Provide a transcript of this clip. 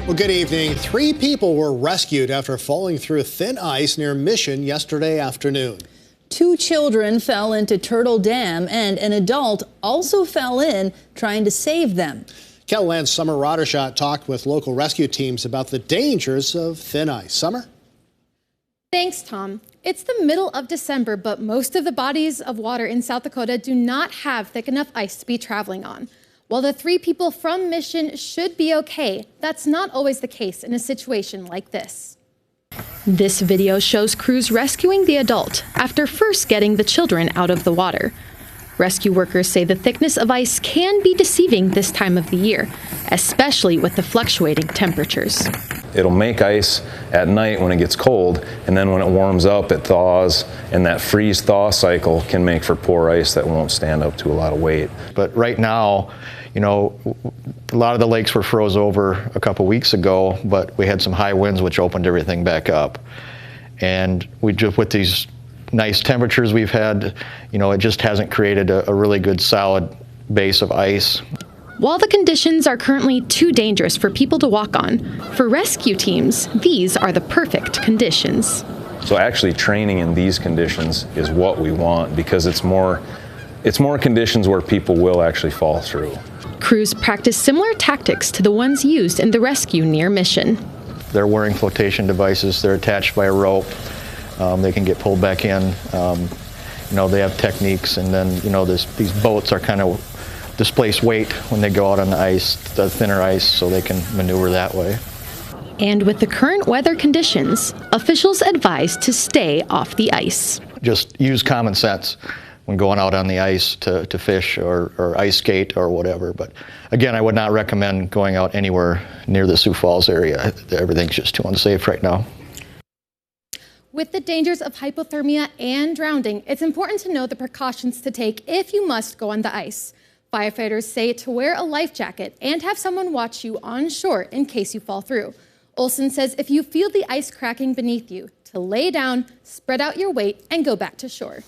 Well, good evening. 3 people were rescued after falling through thin ice near Mission yesterday afternoon. 2 children fell into Turtle Dam, and an adult also fell in trying to save them. KELOLAND's Summer Rodershot talked with local rescue teams about the dangers of thin ice. Summer? Thanks, Tom. It's the middle of December, but most of the bodies of water in South Dakota do not have thick enough ice to be traveling on. While the 3 people from Mission should be okay, that's not always the case in a situation like this. This video shows crews rescuing the adult after first getting the children out of the water. Rescue workers say the thickness of ice can be deceiving this time of the year, especially with the fluctuating temperatures. It'll make ice at night when it gets cold, and then when it warms up, it thaws, and that freeze-thaw cycle can make for poor ice that won't stand up to a lot of weight. But right now, you know, a lot of the lakes were froze over a couple weeks ago, but we had some high winds which opened everything back up. And we just, with these nice temperatures we've had, you know, it just hasn't created a really good solid base of ice. While the conditions are currently too dangerous for people to walk on, for rescue teams, these are the perfect conditions. So actually training in these conditions is what we want, because it's more conditions where people will actually fall through. Crews practice similar tactics to the ones used in the rescue near Mission. They're wearing flotation devices. They're attached by a rope. They can get pulled back in. You know, they have techniques, and then, you know, these boats are kind of displace weight when they go out on the ice, the thinner ice, so they can maneuver that way. And with the current weather conditions, officials advise to stay off the ice. Just use common sense when going out on the ice to fish or ice skate or whatever. But again, I would not recommend going out anywhere near the Sioux Falls area. Everything's just too unsafe right now. With the dangers of hypothermia and drowning, it's important to know the precautions to take if you must go on the ice. Firefighters say to wear a life jacket and have someone watch you on shore in case you fall through. Olson says if you feel the ice cracking beneath you, to lay down, spread out your weight, and go back to shore.